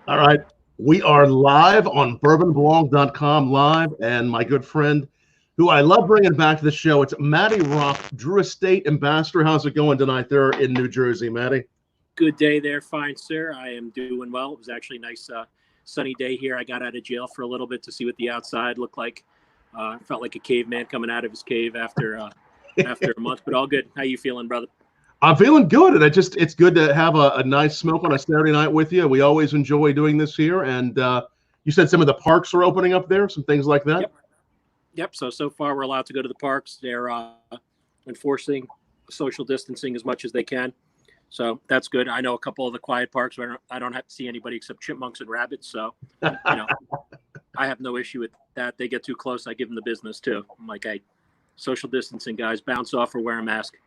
All right. We are live on bourbonblog.com live, and my good friend, who I love bringing back to the show, it's Matty Rock, Drew Estate Ambassador. How's it going tonight there in New Jersey, Matty? Good day there, fine sir. I am doing well. It was actually a nice sunny day here. I got out of jail for a little bit to see what the outside looked like. Felt like a caveman coming out of his cave after a month, but all good. How you feeling, brother? I'm feeling good, and it's good to have a nice smoke on a Saturday night with you. We always enjoy doing this here, and you said some of the parks are opening up there, some things like that? Yep. So far we're allowed to go to the parks. They're enforcing social distancing as much as they can. So that's good. I know a couple of the quiet parks where I don't have to see anybody except chipmunks and rabbits. So, I have no issue with that. They get too close, I give them the business too. I'm like, hey, social distancing, guys, bounce off or wear a mask.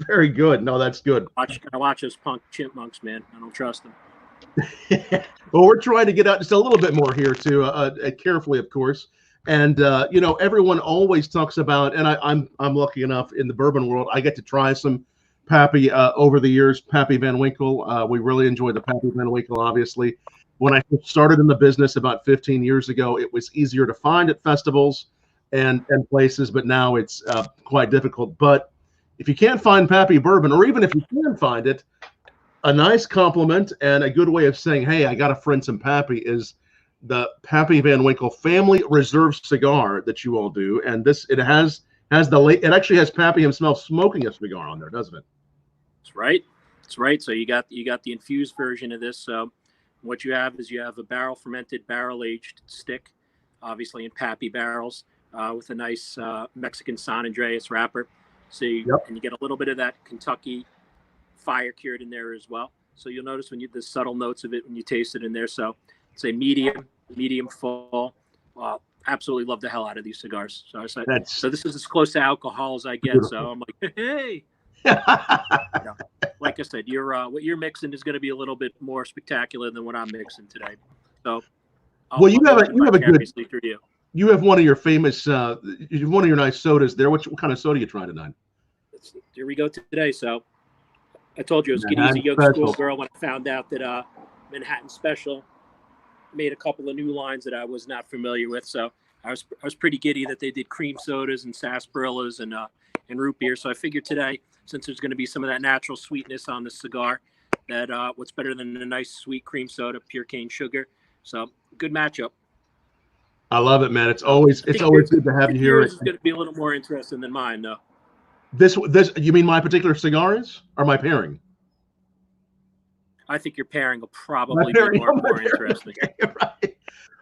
Very good. No, that's good. I watch those punk chipmunks, man. I don't trust them. Well, we're trying to get out just a little bit more here too, carefully, of course. And everyone always talks about, and I'm lucky enough in the bourbon world, I get to try some Pappy over the years. Pappy Van Winkle. We really enjoyed the Pappy Van Winkle. Obviously, when I started in the business about 15 years ago, it was easier to find at festivals and places, but now it's quite difficult. But if you can't find Pappy bourbon, or even if you can find it, a nice compliment and a good way of saying, "Hey, I got a friend some Pappy," is the Pappy Van Winkle Family Reserve cigar that you all do. And it actually has Pappy himself smoking a cigar on there, doesn't it? That's right. So you got the infused version of this. So what you have is a barrel fermented, barrel aged stick, obviously in Pappy barrels, with a nice Mexican San Andreas wrapper. So and you get a little bit of that Kentucky fire cured in there as well. So you'll notice the subtle notes of it when you taste it in there. So it's a medium full. Absolutely love the hell out of these cigars. So this is as close to alcohol as I get. Beautiful. So I'm like, hey. Like I said, what you're mixing is going to be a little bit more spectacular than what I'm mixing today. So, you have a good. You have one of your famous, one of your nice sodas there. What kind of soda are you trying tonight? Here we go today. So, I told you I was getting as a young schoolgirl when I found out that Manhattan Special made a couple of new lines that I was not familiar with. So I was pretty giddy that they did cream sodas and sarsaparillas and root beer. So I figured today, since there's going to be some of that natural sweetness on the cigar, that what's better than a nice sweet cream soda, pure cane sugar. So good matchup. I love it, man. It's always good to have you here. Yours is going to be a little more interesting than mine, though. This you mean my particular cigars or my pairing? I think your pairing will probably be more interesting. Okay, right.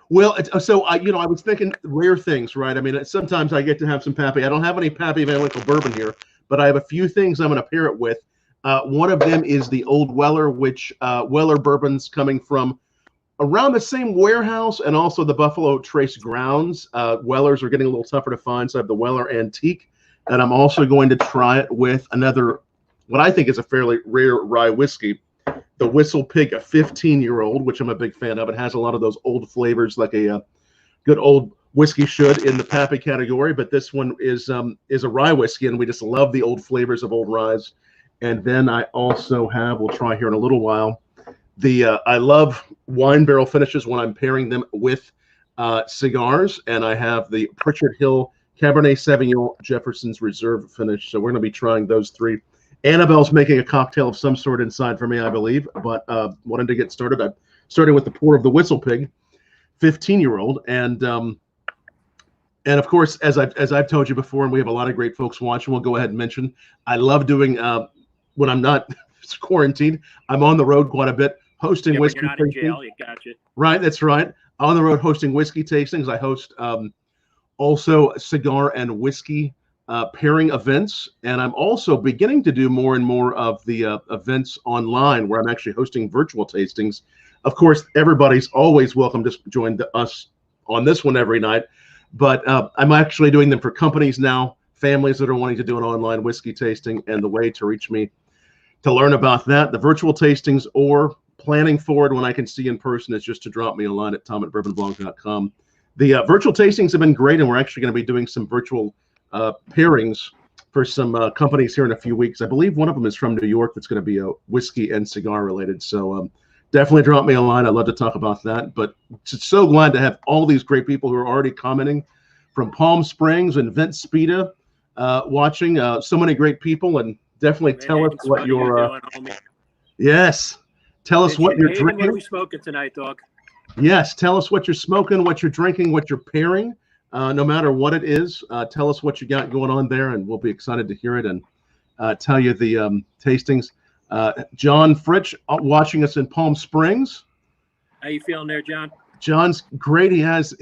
Well, so I was thinking rare things, right? I mean, sometimes I get to have some Pappy. I don't have any Pappy Van Winkle bourbon here, but I have a few things I'm going to pair it with. One of them is the Old Weller, which Weller bourbon's coming from around the same warehouse, and also the Buffalo Trace grounds. Wellers are getting a little tougher to find, so I have the Weller Antique, and I'm also going to try it with another, what I think is a fairly rare rye whiskey, the Whistle Pig, a 15-year-old, which I'm a big fan of. It has a lot of those old flavors like a good old whiskey should in the Pappy category, but this one is a rye whiskey, and we just love the old flavors of old ryes. And then I also have, we'll try here in a little while, I love wine barrel finishes when I'm pairing them with cigars, and I have the Pritchard Hill Cabernet Sauvignon Jefferson's Reserve finish. So we're going to be trying those three. Annabelle's making a cocktail of some sort inside for me, I believe, but wanted to get started. I started with the pour of the Whistle Pig, 15-year-old, and of course, as I've told you before, and we have a lot of great folks watching, we'll go ahead and mention, I love doing when I'm not quarantined, I'm on the road quite a bit hosting whiskey tastings. You're not in jail, you got you. Right, that's right. On the road hosting whiskey tastings. I host also cigar and whiskey pairing events, and I'm also beginning to do more and more of the events online where I'm actually hosting virtual tastings. Of course, everybody's always welcome to join us on this one every night, but I'm actually doing them for companies now, families that are wanting to do an online whiskey tasting, and the way to reach me to learn about that, the virtual tastings, or planning forward when I can see in person, is just to drop me a line at tom@bourbonblog.com. The virtual tastings have been great, and we're actually going to be doing some virtual pairings for some companies here in a few weeks. I believe one of them is from New York that's going to be a whiskey and cigar related. So definitely drop me a line. I'd love to talk about that. But just so glad to have all these great people who are already commenting from Palm Springs and Vince Spita watching. So many great people, and definitely tell us what your yes. Tell us what you're drinking. What are we smoking tonight, dog? Yes, tell us what you're smoking, what you're drinking, what you're pairing. No matter what it is, tell us what you got going on there, and we'll be excited to hear it and tell you the tastings. John Fritsch watching us in Palm Springs. How you feeling there, John? John's great. He has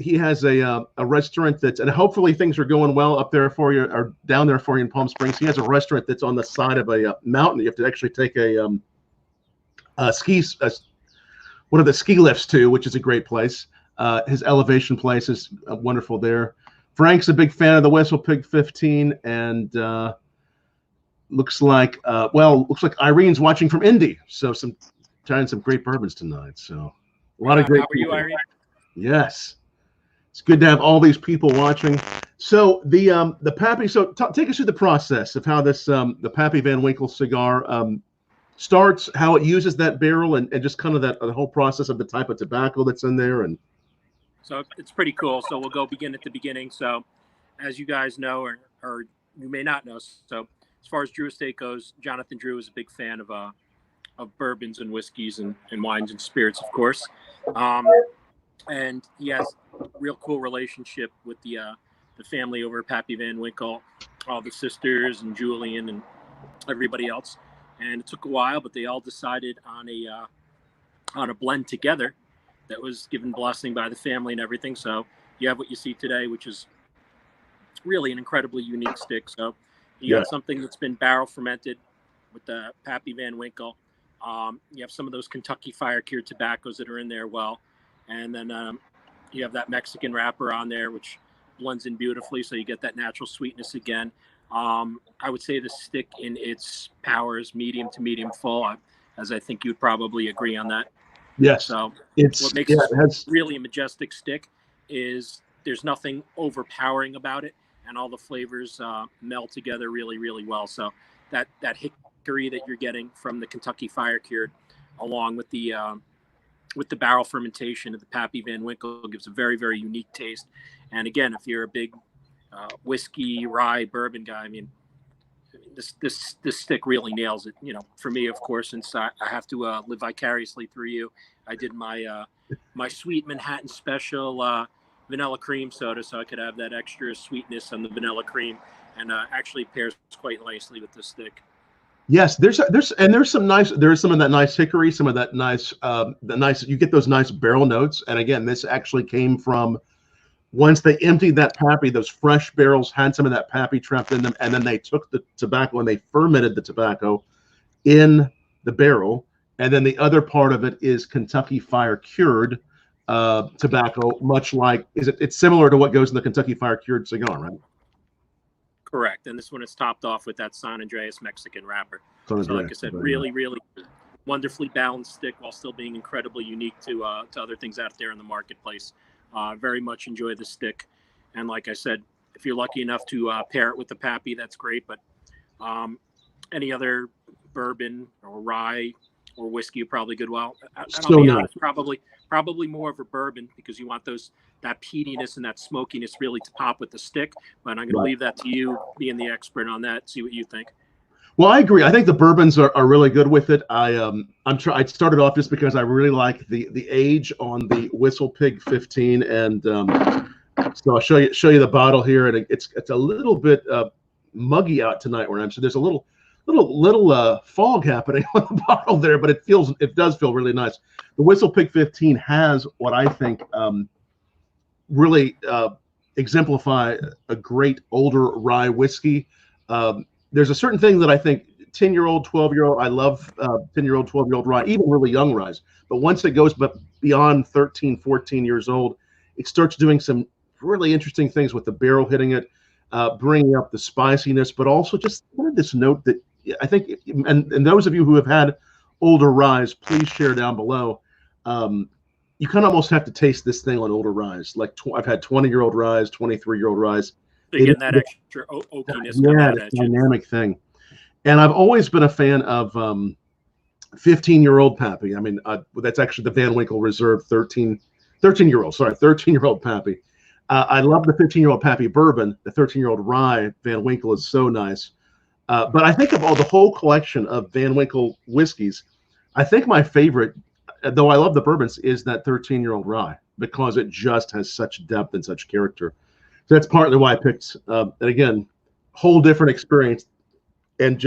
a restaurant that's, and hopefully things are going well up there for you or down there for you in Palm Springs. He has a restaurant that's on the side of a mountain. You have to actually take one of the ski lifts to, which is a great place. His elevation place is wonderful there. Frank's a big fan of the Whistle Pig 15, and looks like Irene's watching from Indy. So trying some great bourbons tonight. So a lot of great. How are you, Irene? Yes, it's good to have all these people watching. So the Pappy. So take us through the process of how this the Pappy Van Winkle cigar starts, how it uses that barrel, and just kind of the whole process of the type of tobacco that's in there. And so it's pretty cool. So we'll go begin at the beginning. So as you guys know, or you may not know, so as far as Drew Estate goes, Jonathan Drew is a big fan of bourbons and whiskeys and wines and spirits, of course. And he has a real cool relationship with the family over at Pappy Van Winkle, all the sisters and Julian and everybody else. And it took a while, but they all decided on a blend together that was given blessing by the family and everything. So you have what you see today, which is really an incredibly unique stick. So you got something that's been barrel fermented with the Pappy Van Winkle. You have some of those Kentucky fire cured tobaccos that are in there well. And then you have that Mexican wrapper on there, which blends in beautifully. So you get that natural sweetness again. I would say the stick in its power is medium to medium full, as I think you'd probably agree on that. Yes. So what makes it really a majestic stick is there's nothing overpowering about it, and all the flavors meld together really, really well. So that hickory that you're getting from the Kentucky fire cured, along with the barrel fermentation of the Pappy Van Winkle, gives a very, very unique taste. And again, if you're a big whiskey, rye, bourbon guy, I mean, this stick really nails it. You know, for me, of course, since I have to live vicariously through you, I did my sweet Manhattan special vanilla cream soda, so I could have that extra sweetness on the vanilla cream, and actually pairs quite nicely with this stick. Yes, there's some of that nice hickory, some of that nice you get those nice barrel notes. And again, this actually came from once they emptied that Pappy, those fresh barrels had some of that Pappy trapped in them, and then they took the tobacco and they fermented the tobacco in the barrel. And then the other part of it is Kentucky fire cured tobacco, much like it's similar to what goes in the Kentucky fire cured cigar, right? Correct. And this one is topped off with that San Andreas Mexican wrapper. So like I said, really, really wonderfully balanced stick while still being incredibly unique to other things out there in the marketplace. Very much enjoy the stick. And like I said, if you're lucky enough to pair it with the Pappy, that's great. But any other bourbon or rye or whiskey, you probably good. Well, I'll be honest, probably more of a bourbon, because you want that peatiness and that smokiness really to pop with the stick. But I'm going to leave that to you, being the expert on that. See what you think. Well, I agree. I think the bourbons are really good with it. I started off just because I really like the age on the Whistle Pig 15, and so I'll show you the bottle here, and it's a little bit muggy out tonight where I'm. So there's a little fog happening on the bottle there, but it does feel really nice. The Whistle Pig 15 has what I think really exemplify a great older rye whiskey. There's a certain thing that I think 10-year-old, 12-year-old, I love 10-year-old, 12-year-old rye, even really young ryes. But once it goes beyond 13, 14 years old, it starts doing some really interesting things with the barrel hitting it, bringing up the spiciness, but also just kind of this note that I think, and those of you who have had older ryes, please share down below. You kind of almost have to taste this thing on older ryes. Like I've had 20-year-old ryes, 23-year-old ryes. So you get that extra oakiness. Yeah, it's a dynamic thing. And I've always been a fan of 15-year-old Pappy. I mean, that's actually the Van Winkle Reserve 13-year-old Pappy. I love the 15-year-old Pappy Bourbon. The 13-year-old Rye Van Winkle is so nice. But I think of the whole collection of Van Winkle whiskeys, I think my favorite, though I love the bourbons, is that 13-year-old Rye, because it just has such depth and such character. So that's partly why I picked, and again, whole different experience, and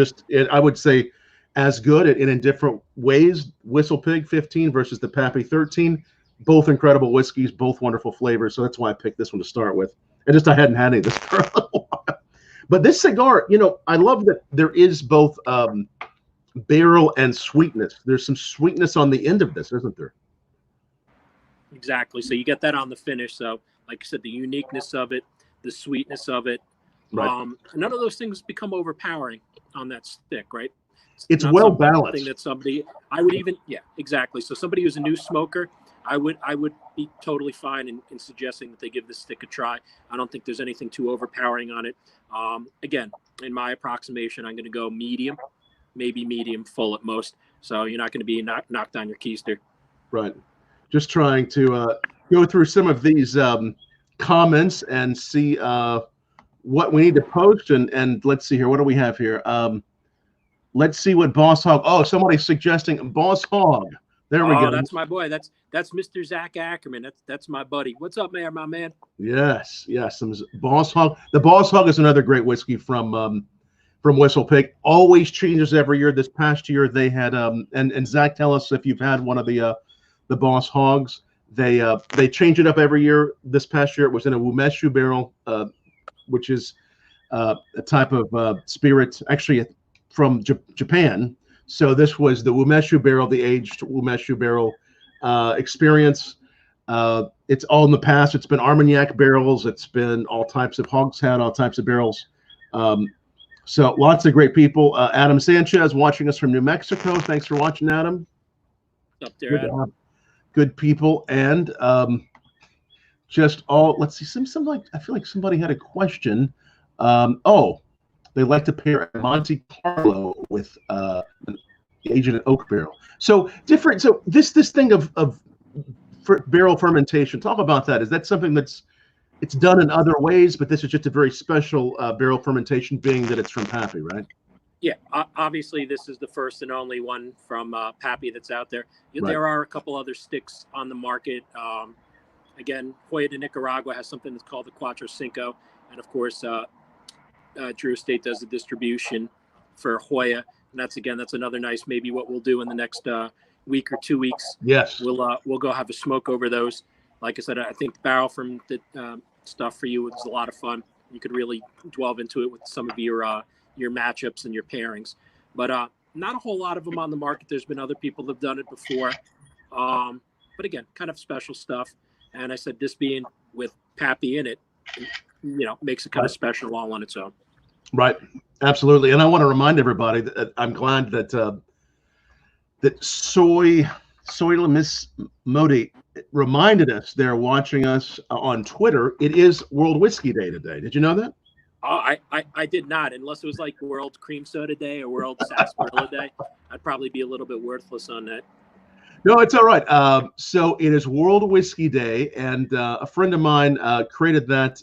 I would say as good in different ways. Whistle Pig 15 versus the Pappy 13, both incredible whiskeys, both wonderful flavors. So that's why I picked this one to start with. And I hadn't had any of this for a little while. But this cigar, I love that there is both barrel and sweetness. There's some sweetness on the end of this, isn't there? Exactly. So you get that on the finish. So like I said, the uniqueness of it, the sweetness of it. Right. None of those things become overpowering on that stick, right? It's well balanced. That I would even, yeah, exactly. So somebody who's a new smoker, I would be totally fine in suggesting that they give this stick a try. I don't think there's anything too overpowering on it. Again, in my approximation, I'm going to go medium, maybe medium full at most. So you're not going to be knocked on your keister. Right. Just trying to go through some of these comments and see what we need to post. And let's see here. What do we have here? Let's see what Boss Hog. Oh, somebody's suggesting Boss Hog. There we go. That's my boy. That's Mr. Zach Ackerman. That's my buddy. What's up, man, my man? Yes. Some Boss Hog. The Boss Hog is another great whiskey from Whistle Pig. Always changes every year. This past year they had and Zach, tell us if you've had one of the Boss Hogs. They change it up every year. This past year it was in a Umeshu barrel, which is a type of spirit, actually from Japan. So this was the Umeshu barrel, the aged Umeshu barrel experience. It's all in the past. It's been Armagnac barrels. It's been all types of hogshead, all types of barrels. So lots of great people. Adam Sanchez watching us from New Mexico. Thanks for watching, Adam. Up there, Adam. Good people. And let's see, I feel like somebody had a question. They like to pair Monte Carlo with an aged in oak barrel. So different. So this thing of barrel fermentation. Talk about that. Is that something it's done in other ways, but this is just a very special barrel fermentation, being that it's from Pappy, right? Yeah, obviously this is the first and only one from Pappy that's out there. Right. There are a couple other sticks on the market. Again, Hoya de Nicaragua has something that's called the Cuatro Cinco, and of course, Drew Estate does the distribution for Hoya, and that's another nice, maybe what we'll do in the next week or 2 weeks. Yes, we'll go have a smoke over those. Like I said, I think barrel from the stuff for you was a lot of fun. You could really delve into it with some of your matchups and your pairings, but not a whole lot of them on the market. There's been other people that have done it before, but again, kind of special stuff. And I said, this being with Pappy in it, makes it kind of special all on its own. Right. Absolutely. And I want to remind everybody that I'm glad that Soylemis Modi reminded us they're watching us on Twitter. It is World Whiskey Day today. Did you know that? Oh, I did not, unless it was like World Cream Soda Day or World Sarsaparilla Day. I'd probably be a little bit worthless on that. No, it's all right. So it is World Whiskey Day, and a friend of mine created that.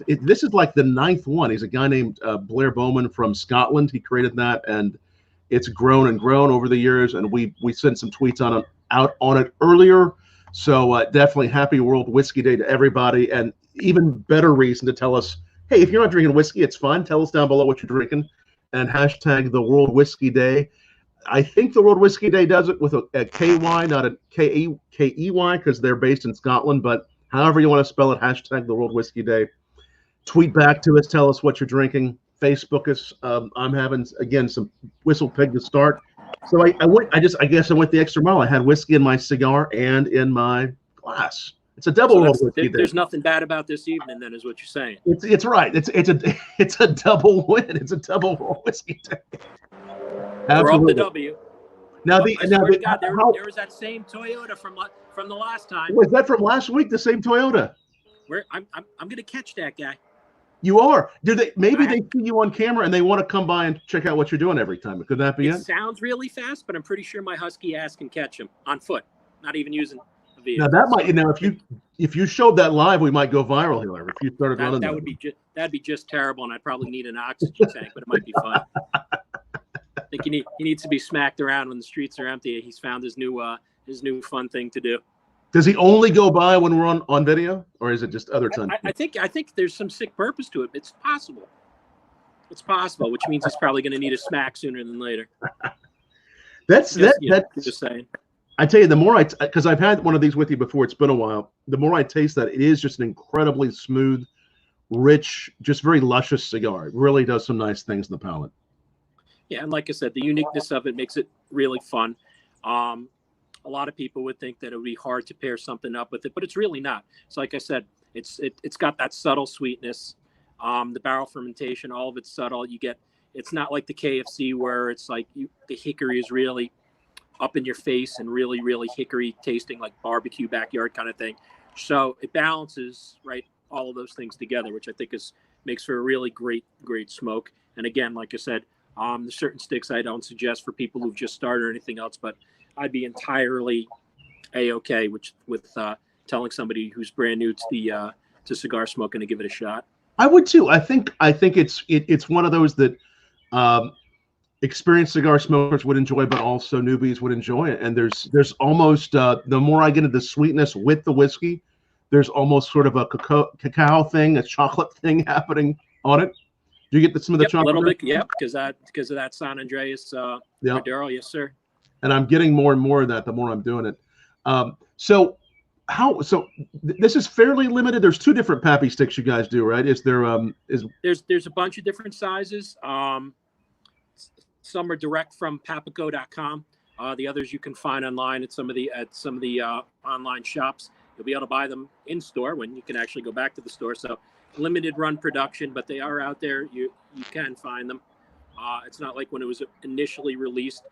This is like the 9th one. He's a guy named Blair Bowman from Scotland. He created that, and it's grown and grown over the years. And we sent some tweets out on it earlier. So definitely happy World Whiskey Day to everybody, and even better reason to tell us, hey, if you're not drinking whiskey, it's fine. Tell us down below what you're drinking, and hashtag the World Whiskey Day. I think the World Whiskey Day does it with a KY, not a KEY, because they're based in Scotland. But however you want to spell it, hashtag the World Whiskey Day. Tweet back to us. Tell us what you're drinking. Facebook us. I'm having, again, some Whistle Pig to start. So I guess I went the extra mile. I had whiskey in my cigar and in my glass. It's a double World Whiskey Day. There's nothing bad about this evening, then, is what you're saying. It's right. It's a double win. It's a double World Whiskey Day. We're up the W. Now, there was that same Toyota from the last time. Was that from last week? The same Toyota? I'm going to catch that guy. You are. Do they? Maybe they see you on camera and they want to come by and check out what you're doing every time. Could that be it? It sounds really fast, but I'm pretty sure my husky ass can catch him on foot, not even using a vehicle. Now that might, if you showed that live, we might go viral here. If you started running that would be that'd be just terrible, and I'd probably need an oxygen tank, but it might be fun. I think he needs to be smacked around when the streets are empty. He's found his new fun thing to do. Does he only go by when we're on video, or is it just other times? I think there's some sick purpose to it. It's possible. It's possible, which means he's probably going to need a smack sooner than later. That's just saying. I tell you, the more because I've had one of these with you before, it's been a while. The more I taste that, it is just an incredibly smooth, rich, just very luscious cigar. It really does some nice things in the palate. Yeah, and like I said, the uniqueness of it makes it really fun. A lot of people would think that it would be hard to pair something up with it, but it's really not. So like I said, it's got that subtle sweetness, the barrel fermentation, all of it's subtle. It's not like the KFC where it's like the hickory is really up in your face and really, really hickory tasting, like barbecue backyard kind of thing. So it balances all of those things together, which I think makes for a really great smoke. And again, like I said, there's certain sticks I don't suggest for people who've just started or anything else, but I'd be entirely a-okay with telling somebody who's brand new to cigar smoking to give it a shot. I would too. I think it's one of those that experienced cigar smokers would enjoy, but also newbies would enjoy it. And there's almost the more I get into the sweetness with the whiskey, there's almost sort of a cacao thing, a chocolate thing happening on it. Do you get some of the chocolate? A little bit, yeah, because of that San Andreas Maduro, yes, sir. And I'm getting more and more of that the more I'm doing it. So this is fairly limited. There's 2 different Pappy sticks you guys do, right? Is there there's a bunch of different sizes. Some are direct from papaco.com. The others you can find online at some of the online shops. You'll be able to buy them in store when you can actually go back to the store. So limited run production, but they are out there. You can find them. It's not like when it was initially released.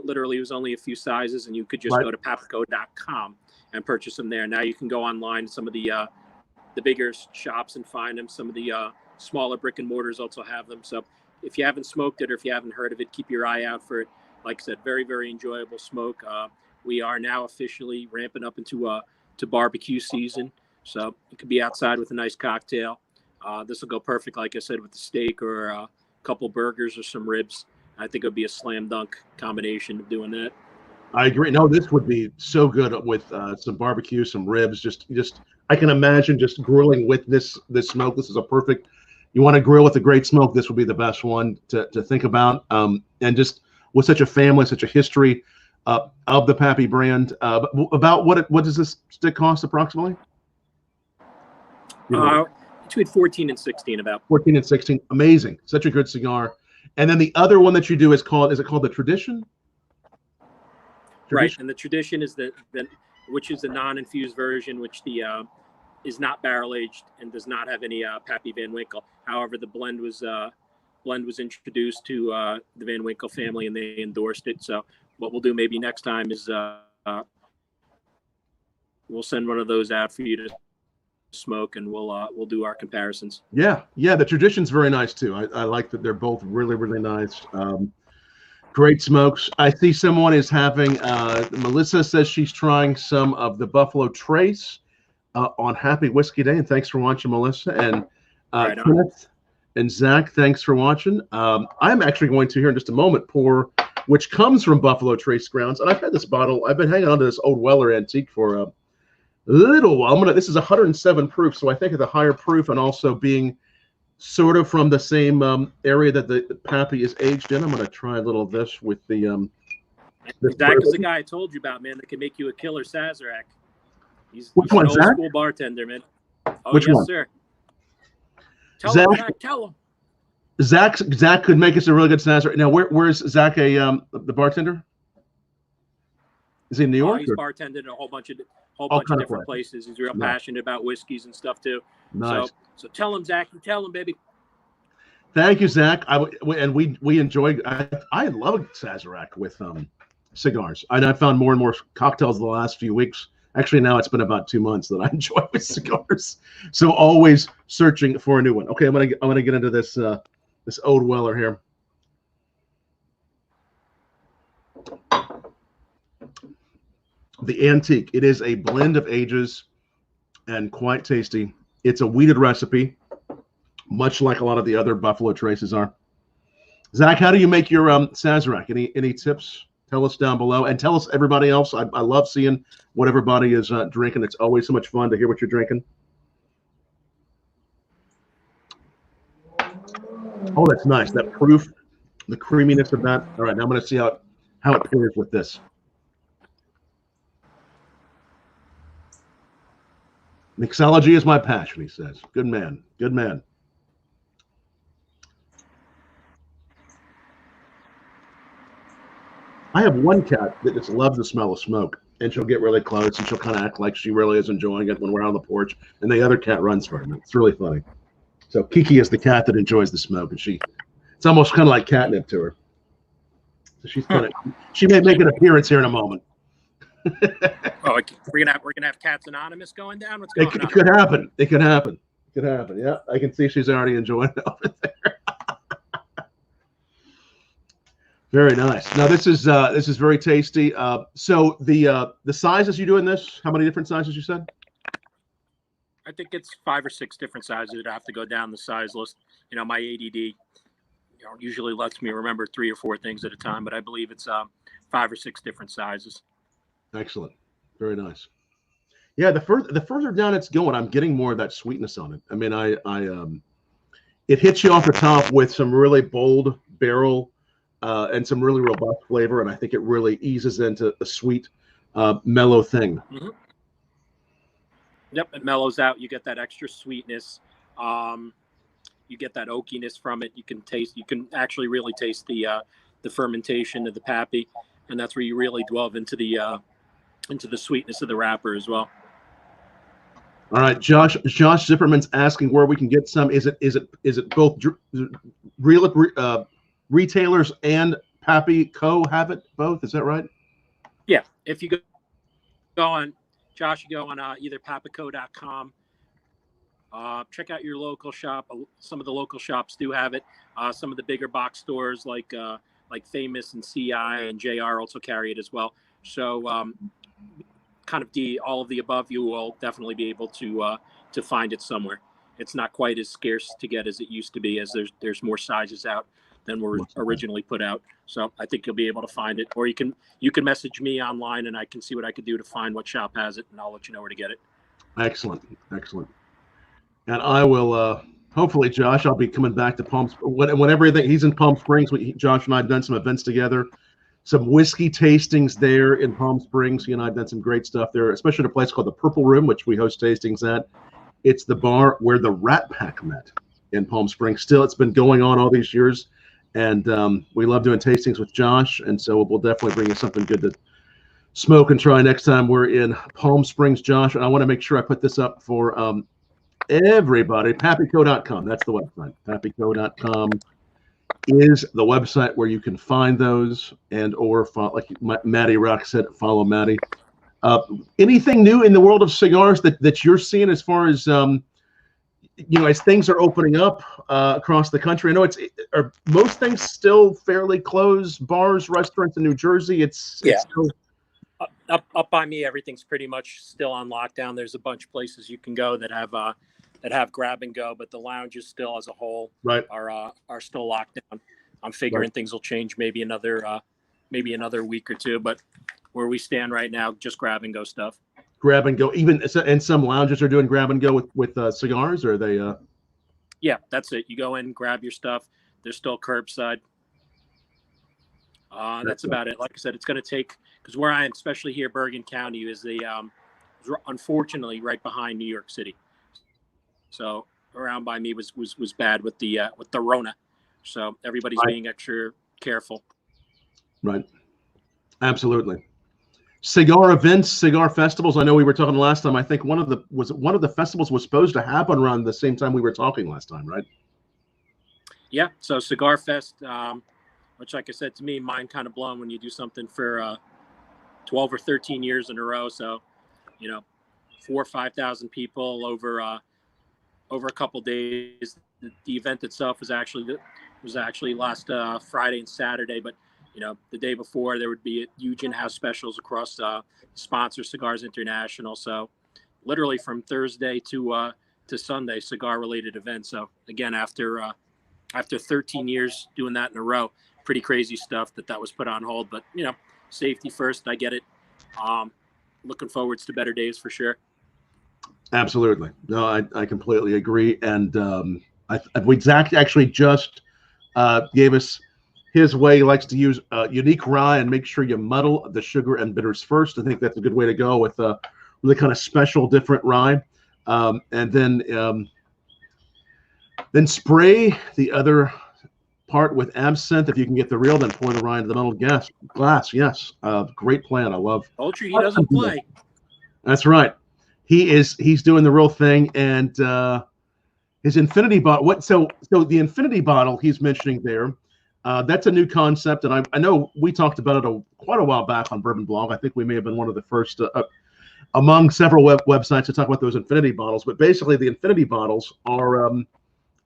Literally, it was only a few sizes, and you could just go to papaco.com and purchase them there. Now you can go online to some of the bigger shops and find them. Some of the smaller brick and mortars also have them. So if you haven't smoked it or if you haven't heard of it, keep your eye out for it. Like I said, very, very enjoyable smoke. We are now officially ramping up into to barbecue season. So it could be outside with a nice cocktail. This will go perfect, like I said, with the steak or a couple burgers or some ribs. I think it would be a slam dunk combination of doing that. I agree. No, this would be so good with some barbecue, some ribs. Just I can imagine just grilling with this smoke. This is a perfect. You want to grill with a great smoke, this would be the best one to think about. And just with such a family, such a history of the Pappy brand. About what does this stick cost approximately? Between 14 and 16, about 14 and 16. Amazing. Such a good cigar. And then the other one that you do is it called the Tradition? Right, and the Tradition is which is the non-infused version, which is not barrel aged and does not have any Pappy Van Winkle. However, the blend was introduced to the Van Winkle family, and they endorsed it. So what we'll do maybe next time is we'll send one of those out for you to smoke, and we'll do our comparisons. Yeah, the Tradition's very nice too. I like that they're both really, really nice. Great smokes. I see someone is having Melissa says she's trying some of the Buffalo Trace on Happy Whiskey Day, and thanks for watching, Melissa. And Kenneth and Zach, thanks for watching. I'm actually going to here in just a moment pour, which comes from Buffalo Trace grounds, and I've had this bottle. I've been hanging on to this old Weller antique for a little while. This is 107 proof, so I think of the higher proof and also being sort of from the same area that the Pappy is aged in. I'm going to try a little of this with the Zach is the guy I told you about, man, that can make you a killer Sazerac. He's Which one, an old Zach? school bartender, man. Oh, Which yes, one? Sir. Tell him. Zach could make us a really good Sazerac. Now, where's Zach the bartender? Is he in New York? He's bartended in a whole bunch of different places. He's real passionate about whiskeys and stuff too. Nice. So tell him, Zach. Tell him, baby. Thank you, Zach. We enjoyed. I love Sazerac with cigars. And I found more and more cocktails the last few weeks Actually, now it's been about 2 months that I enjoy with cigars. So always searching for a new one. Okay, I'm gonna get into this this Old Weller here. The Antique. It is a blend of ages and quite tasty. It's a wheated recipe, much like a lot of the other Buffalo Traces are. Zach, how do you make your Sazerac? Any tips? Tell us down below, and tell us everybody else. I love seeing what everybody is drinking. It's always so much fun to hear what you're drinking. Oh, that's nice. That proof, the creaminess of that. All right, now I'm going to see how it pairs with this. Mixology is my passion, he says. Good man. Good man. I have one cat that just loves the smell of smoke, and she'll get really close, and she'll kind of act like she really is enjoying it when we're on the porch, and the other cat runs from it. It's really funny. So Kiki is the cat that enjoys the smoke, and it's almost kind of like catnip to her. So she may make an appearance here in a moment. Oh, we're gonna have Cats Anonymous going down. What's going on? It could happen. It could happen. It could happen. Yeah, I can see she's already enjoying it over there. Very nice. Now this is very tasty. So the sizes you do in this, how many different sizes you said? I think it's 5 or 6 different sizes. I'd have to go down the size list. You know, my ADD usually lets me remember 3 or 4 things at a time, but I believe it's 5 or 6 different sizes. Excellent. Very nice. Yeah, the further down it's going, I'm getting more of that sweetness on it. I mean, it hits you off the top with some really bold barrel and some really robust flavor, and I think it really eases into a sweet, mellow thing. Mm-hmm. Yep, it mellows out. You get that extra sweetness. You get that oakiness from it. You can actually really taste the fermentation of the Pappy, and that's where you really delve into the sweetness of the wrapper as well. All right, Josh Zipperman's asking where we can get some. Is it both retailers and Pappy Co. have it both? Is that right? Yeah, if you go on, Josh, you go on either papaco.com. Check out your local shop. Some of the local shops do have it. Some of the bigger box stores like Famous and CI and JR also carry it as well. So kind of all of the above, you will definitely be able to find it somewhere. It's not quite as scarce to get as it used to be, as there's more sizes out than were originally put out. So I think you'll be able to find it, or you can message me online and I can see what I could do to find what shop has it, and I'll let you know where to get it. Excellent. And I will hopefully, Josh, I'll be coming back to Palm Springs whenever he's in Palm Springs. Josh and I have done some events together, some whiskey tastings there in Palm Springs. He and I have done some great stuff there, especially at a place called the Purple Room, which we host tastings at. It's the bar where the Rat Pack met in Palm Springs. Still, it's been going on all these years, and we love doing tastings with Josh, and so we'll definitely bring you something good to smoke and try next time we're in Palm Springs, Josh. And I want to make sure I put this up for everybody. Pappyco.com. That's the website. Pappyco.com is the website where you can find those, and or like Matty Rock said, follow Matty. Anything new in the world of cigars that you're seeing as far as as things are opening up across the country? I know are most things still fairly closed. Bars, restaurants in New Jersey, it's still up by me. Everything's pretty much still on lockdown. There's a bunch of places you can go that have grab and go, but the lounges still as a whole are still locked down. I'm figuring things will change maybe another week or two, but where we stand right now, just grab and go stuff. Grab and go, and some lounges are doing grab and go with cigars, or are they? Yeah, that's it. You go in, grab your stuff. There's still curbside. That's about it. Like I said, it's going to take, because where I am, especially here, Bergen County, is unfortunately right behind New York City. So around by me was bad with the Rona. So everybody's being extra careful. Right. Absolutely. Cigar events, cigar festivals. I know we were talking last time. I think one of the festivals was supposed to happen around the same time we were talking last time, right? Yeah. So Cigar Fest, which, like I said, to me, mind kind of blown when you do something for 12 or 13 years in a row. So you know, 4,000 or 5,000 people over a couple days. The event itself was actually last Friday and Saturday, but you know, the day before there would be huge in-house specials across sponsor Cigars International. So literally from Thursday to Sunday, cigar-related events. So again, after 13 years doing that in a row, pretty crazy stuff that was put on hold. But you know, safety first. I get it. Looking forwards to better days for sure. Absolutely. No, I completely agree. And Zach actually just gave us his way. He likes to use unique rye and make sure you muddle the sugar and bitters first. I think that's a good way to go with really kind of special, different rye. And then spray the other part with absinthe. If you can get the real, then pour the rye into the metal glass. Yes. Great plan. I love. Ultra, he doesn't play. That's right. He's doing the real thing. And his infinity bottle. So the infinity bottle he's mentioning there, that's a new concept. And I know we talked about it quite a while back on Bourbon Blog. I think we may have been one of the first among several websites to talk about those infinity bottles. But basically the infinity bottles are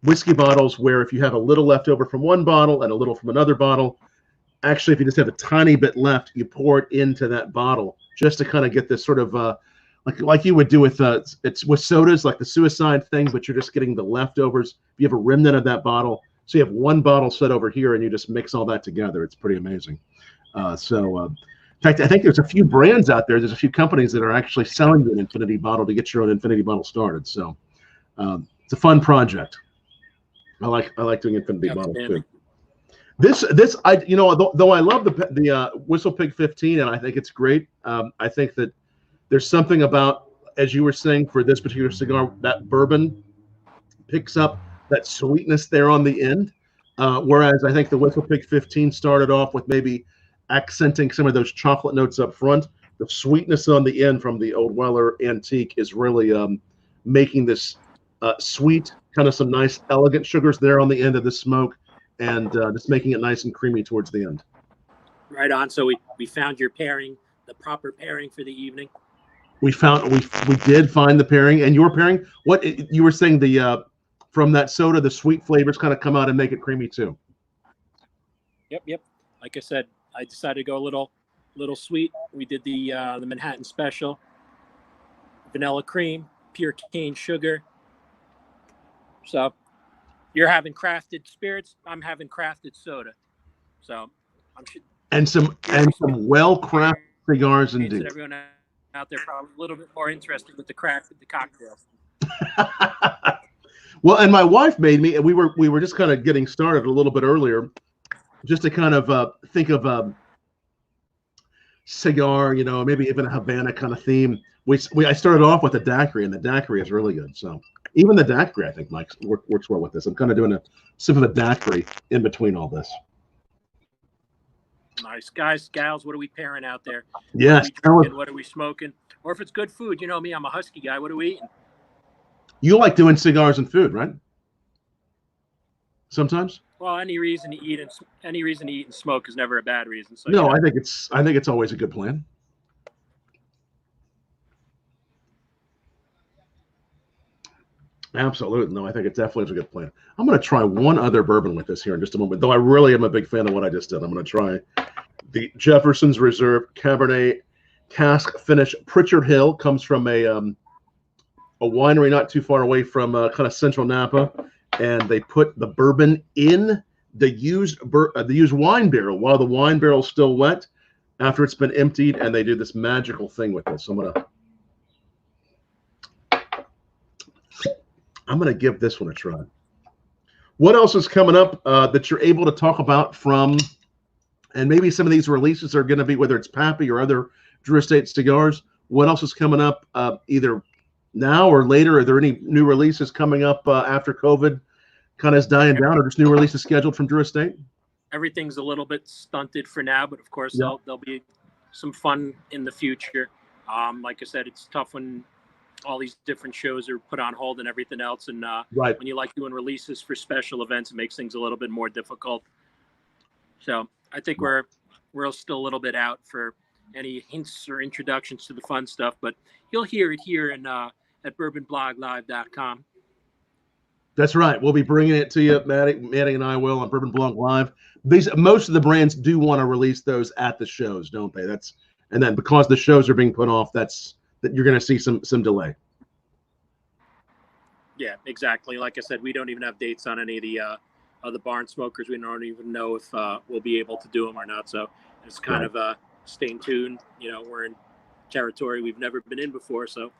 whiskey bottles where if you have a little left over from one bottle and a little from another bottle, actually, if you just have a tiny bit left, you pour it into that bottle just to kind of get this sort of like you would do with it's with sodas, like the suicide thing, but you're just getting the leftovers. You have a remnant of that bottle, so you have one bottle set over here, and you just mix all that together. It's pretty amazing. In fact, I think there's a few brands out there. There's a few companies that are actually selling you an infinity bottle to get your own infinity bottle started. So it's a fun project. I like doing infinity bottles too. This though I love the Whistle Pig 15 and I think it's great. I think that there's something about, as you were saying, for this particular cigar, that bourbon picks up that sweetness there on the end, whereas I think the Whistle Pig 15 started off with maybe accenting some of those chocolate notes up front. The sweetness on the end from the Old Weller Antique is really making this sweet, kind of some nice elegant sugars there on the end of the smoke, and just making it nice and creamy towards the end. Right on. So we found your pairing, the proper pairing for the evening. We did find the pairing, and your pairing. What you were saying, the from that soda, the sweet flavors kind of come out and make it creamy too. Yep. Like I said, I decided to go a little sweet. We did the Manhattan Special, vanilla cream, pure cane sugar. So you're having crafted spirits. I'm having crafted soda. So and some well-crafted cigars indeed. Everyone out there probably a little bit more interested with the cocktails. Well, and my wife made me, and we were just kind of getting started a little bit earlier, just to kind of think of cigar, maybe even a Havana kind of theme. I started off with a daiquiri, and the daiquiri is really good. So even the daiquiri, I think, Mike, works well with this. I'm kind of doing a sip of a daiquiri in between all this. Nice. Guys, gals, what are we pairing out there? Yes. What are we smoking? Or if it's good food, you know me, I'm a husky guy. What are we eating? You like doing cigars and food, right? Sometimes? Well, any reason to eat and smoke is never a bad reason. So no, I think it's always a good plan. Absolutely. No, I think it definitely is a good plan. I'm going to try one other bourbon with this here in just a moment, though I really am a big fan of what I just did. I'm going to try the Jefferson's Reserve Cabernet Cask Finish. Pritchard Hill comes from a winery not too far away from kind of central Napa, and they put the bourbon in the used wine barrel while the wine barrel is still wet after it's been emptied, and they do this magical thing with this. So I'm gonna give this one a try. What else is coming up that you're able to talk about from, and maybe some of these releases are going to be, whether it's Pappy or other Drew Estate cigars, what else is coming up either now or later? Are there any new releases coming up after COVID kind of is dying down, or just new releases scheduled from Drew Estate? Everything's a little bit stunted for now, but of course there'll be some fun in the future. Like I said, it's tough when all these different shows are put on hold and everything else. And when you like doing releases for special events, it makes things a little bit more difficult. So I think we're still a little bit out for any hints or introductions to the fun stuff, but you'll hear it here in, at bourbonbloglive.com. That's right. We'll be bringing it to you, Matty and I will on Bourbon Blog Live. Most of the brands do want to release those at the shows, don't they? And then because the shows are being put off, that you're going to see some delay. Yeah, exactly. Like I said, we don't even have dates on any of the barn smokers. We don't even know if we'll be able to do them or not. So it's kind of staying tuned. You know, we're in territory we've never been in before, so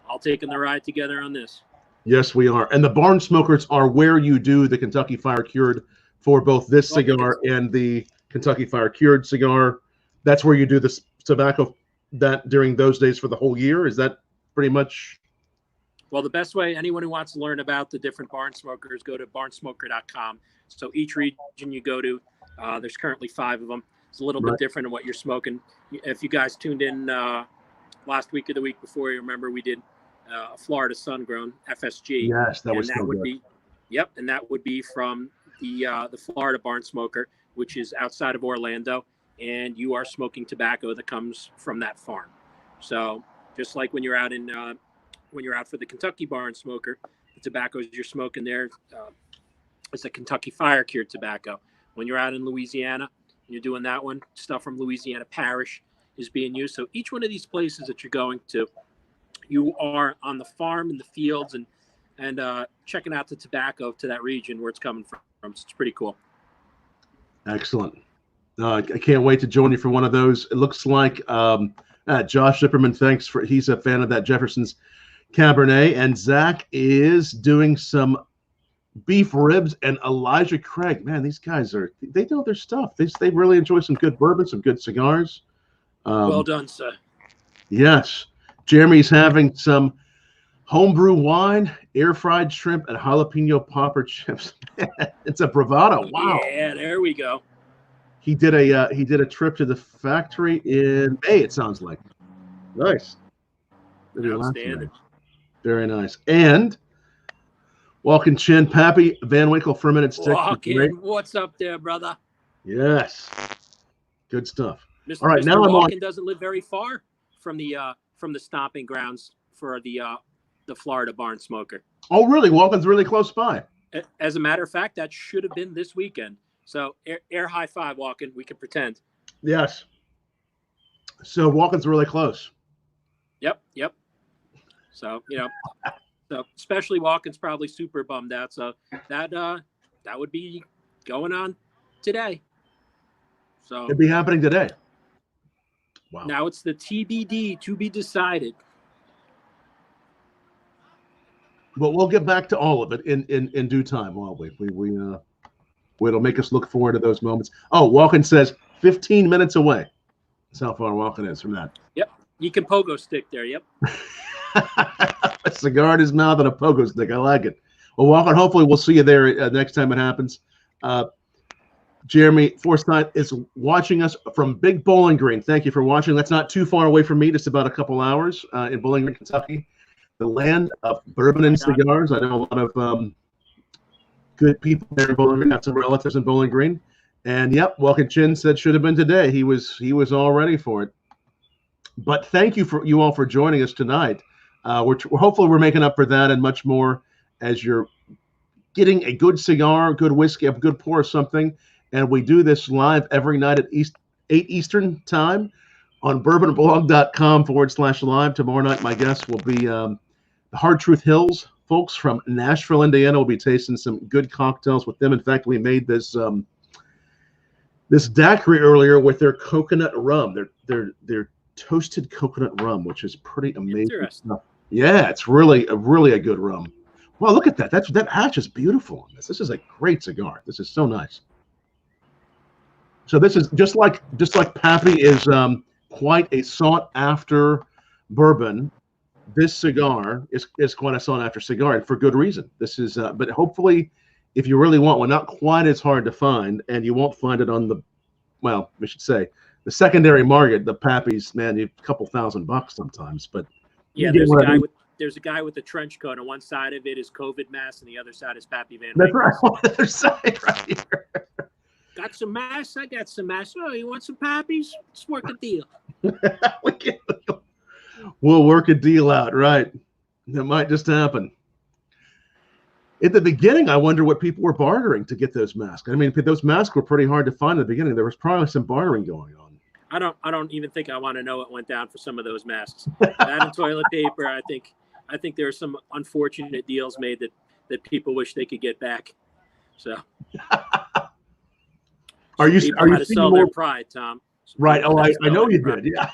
I'll taking the ride together on this. Yes, we are. And the barn smokers are where you do the Kentucky Fire Cured for both this cigar and the Kentucky Fire Cured cigar. That's where you do the tobacco that during those days for the whole year. Is that pretty much? Well, the best way, anyone who wants to learn about the different barn smokers, go to barnsmoker.com. So each region you go to, there's currently 5 of them. It's a little bit different in what you're smoking. If you guys tuned in last week or the week before, you remember we did Florida Sun-Grown FSG. Yes, that was so good. And that would be from the Florida Barn Smoker, which is outside of Orlando, and you are smoking tobacco that comes from that farm. So just like when you're out for the Kentucky Barn Smoker, the tobacco you're smoking there is a Kentucky Fire Cured tobacco. When you're out in Louisiana, and you're doing that one, stuff from Louisiana Parish is being used. So each one of these places that you're going to, you are on the farm in the fields and checking out the tobacco to that region where it's coming from. So it's pretty cool. Excellent. I can't wait to join you for one of those. It looks like Josh Zipperman, he's a fan of that Jefferson's Cabernet, and Zach is doing some beef ribs, and Elijah Craig. Man, these guys they know their stuff. They really enjoy some good bourbon, some good cigars. Well done, sir. Yes. Jeremy's having some homebrew wine, air-fried shrimp, and jalapeno popper chips. It's a bravado. Wow. Yeah, there we go. He did a trip to the factory in May, it sounds like. Nice. Outstanding. Very nice. And Walking Chin, Pappy Van Winkle fermented stick. Walking, what's up there, brother? Yes. Good stuff. Mr. All right, Mr. now Walken doesn't live very far from the stomping grounds for the Florida Barn Smoker. Oh, really? Walken's really close by. As a matter of fact, that should have been this weekend. So air high five, Walken. We can pretend. Yes. So Walken's really close. Yep. So so especially Walken's probably super bummed out. So that would be going on today. So it'd be happening today. Wow. Now it's the TBD, to be decided. Well, we'll get back to all of it in due time, won't we? It'll make us look forward to those moments. Oh, Walken says 15 minutes away. That's how far Walken is from that. Yep. You can pogo stick there. Yep. A cigar in his mouth and a pogo stick. I like it. Well, Walken, hopefully we'll see you there next time it happens. Jeremy Forsyth is watching us from Big Bowling Green. Thank you for watching. That's not too far away from me, just about a couple hours in Bowling Green, Kentucky, the land of bourbon and cigars. I know a lot of good people there in Bowling Green. Got some relatives in Bowling Green. And yep, Walken Chin said should have been today. He was all ready for it. But thank you all for joining us tonight. Hopefully we're making up for that and much more as you're getting a good cigar, good whiskey, a good pour of something. And we do this live every night at 8 Eastern time on bourbonblog.com/live. Tomorrow night, my guest will be the Hard Truth Hills folks from Nashville, Indiana. We'll be tasting some good cocktails with them. In fact, we made this daiquiri earlier with their coconut rum. Their toasted coconut rum, which is pretty amazing stuff. Yeah, it's really a good rum. Wow, look at that. That hatch is beautiful on this. This is a great cigar. This is so nice. So this is just like Pappy is quite a sought after bourbon. This cigar is quite a sought after cigar, and for good reason. This is but hopefully if you really want one, not quite as hard to find, and you won't find it on the the secondary market, the Pappy's, man, a couple $1,000 sometimes. But yeah, there's a guy with a trench coat, and one side of it is COVID mask, and the other side is Pappy Van Winkle. That's right, on the other side right here. Got some masks? I got some masks. Oh, you want some Pappies? Let's work a deal. we can, we'll work a deal out, right? That might just happen. At the beginning, I wonder what people were bartering to get those masks. I mean, those masks were pretty hard to find at the beginning. There was probably some bartering going on. I don't even think I want to know what went down for some of those masks. That and toilet paper, I think there are some unfortunate deals made that people wish they could get back. So are you had to sell their pride, Tom? Right. Oh, I know you did. Yeah.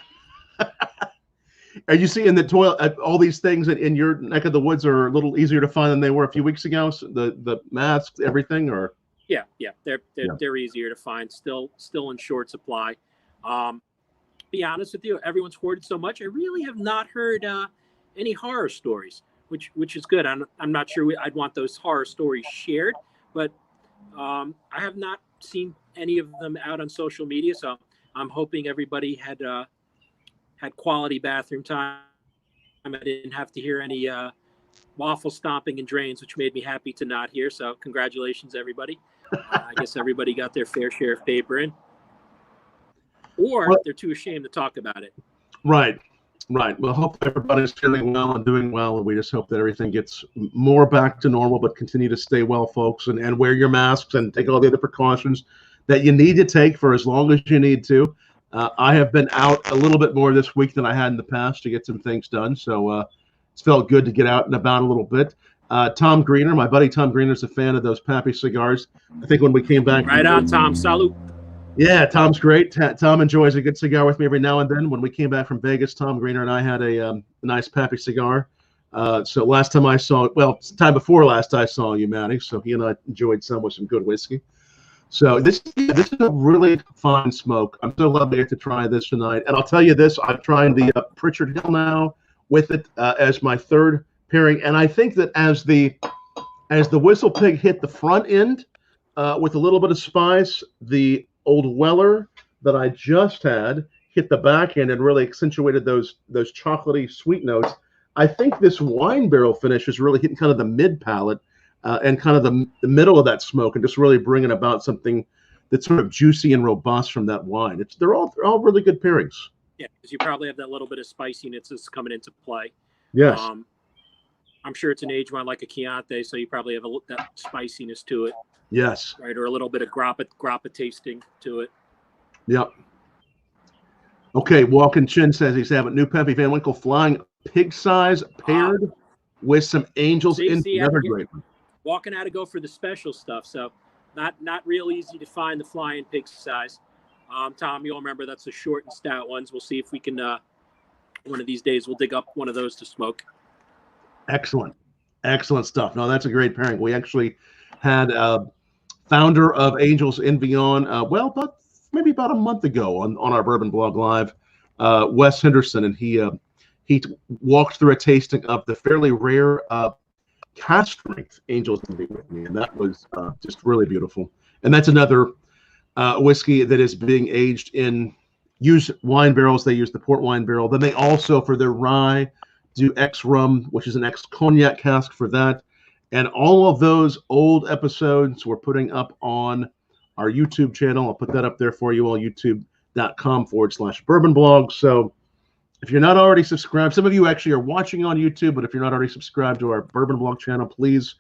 Are you seeing the toilet? All these things in your neck of the woods are a little easier to find than they were a few weeks ago. So the masks, everything, or yeah, they're easier to find. Still in short supply. Be honest with you, everyone's hoarded so much. I really have not heard any horror stories, which is good. I'm not sure I'd want those horror stories shared, but I have not seen any of them out on social media. So I'm hoping everybody had quality bathroom time. I didn't have to hear any waffle stomping and drains, which made me happy to not hear. So congratulations, everybody. I guess everybody got their fair share of paper in. Or they're too ashamed to talk about it. Right. Well, hope everybody's feeling well and doing well, and we just hope that everything gets more back to normal, but continue to stay well, folks, and wear your masks and take all the other precautions that you need to take for as long as you need to. I have been out a little bit more this week than I had in the past to get some things done, so it's felt good to get out and about a little bit. Tom Greener, my buddy Tom Greener, is a fan of those Pappy cigars. I think when we came back... Right on, Tom. Salute. Yeah, Tom's great. Tom enjoys a good cigar with me every now and then. When we came back from Vegas, Tom Greener and I had a nice Pappy cigar. So last time I saw, time before last I saw you, Matty. So he and I enjoyed some with some good whiskey. So this is a really fine smoke. I'm so glad we get to try this tonight. And I'll tell you this, I'm trying the Pritchard Hill now with it as my third pairing. And I think that as the Whistle Pig hit the front end with a little bit of spice, the Old Weller that I just had hit the back end and really accentuated those chocolatey sweet notes. I think this wine barrel finish is really hitting kind of the mid palate and kind of the middle of that smoke, and just really bringing about something that's sort of juicy and robust from that wine. They're all really good pairings. Yeah, because you probably have that little bit of spiciness that's coming into play. Yes. I'm sure it's an aged wine like a Chianti, so you probably have that spiciness to it. Yes. Right, or a little bit of grappa tasting to it. Yep. Okay, Walking Chin says he's having new Pappy Van Winkle Flying Pig Size paired with some Angels in another great one. Walking had to go for the special stuff, so not real easy to find the Flying Pig Size. Tom, you'll remember that's the short and stout ones. We'll see if we can one of these days we'll dig up one of those to smoke. Excellent stuff. No, that's a great pairing. We actually had founder of Angels in Beyond, maybe about a month ago on our Bourbon Blog Live, Wes Henderson, and he walked through a tasting of the fairly rare cast strength Angels in Beyond with me, and that was just really beautiful. And that's another whiskey that is being aged in used wine barrels. They use the port wine barrel. Then they also, for their rye, do ex-rum, which is an ex-cognac cask for that. And all of those old episodes we're putting up on our YouTube channel. I'll put that up there for you all, youtube.com/bourbon blog. So if you're not already subscribed, some of you actually are watching on YouTube, but if you're not already subscribed to our Bourbon Blog channel, please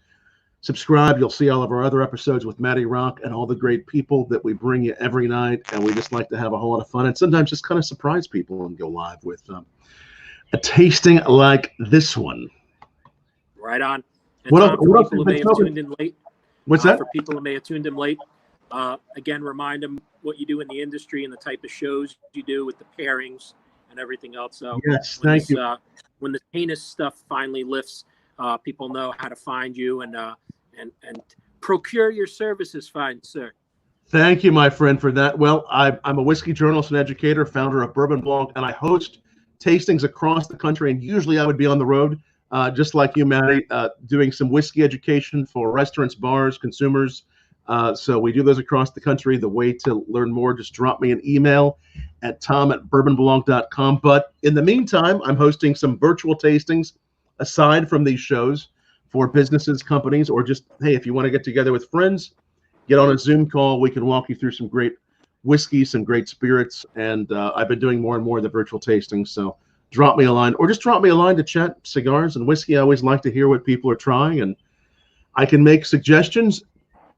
subscribe. You'll see all of our other episodes with Matty Rock and all the great people that we bring you every night. And we just like to have a whole lot of fun and sometimes just kind of surprise people and go live with a tasting like this one. Right on. And what Tom, else? for people who may have tuned in late, what's that? For people who may have tuned in late, again, remind them what you do in the industry and the type of shows you do with the pairings and everything else. So yes, thank you. When the heinous stuff finally lifts, people know how to find you and procure your services, fine sir. Thank you, my friend, for that. Well, I'm a whiskey journalist and educator, founder of Bourbon Blog, and I host tastings across the country. And usually I would be on the road, just like you, Matty, doing some whiskey education for restaurants, bars, consumers. So we do those across the country. The way to learn more, just drop me an email at tom@bourbonblog.com. But in the meantime, I'm hosting some virtual tastings aside from these shows for businesses, companies, or just, hey, if you want to get together with friends, get on a Zoom call. We can walk you through some great whiskey, some great spirits, and I've been doing more and more of the virtual tastings. So drop me a line, or just drop me a line to chat cigars and whiskey. I always like to hear what people are trying, and I can make suggestions.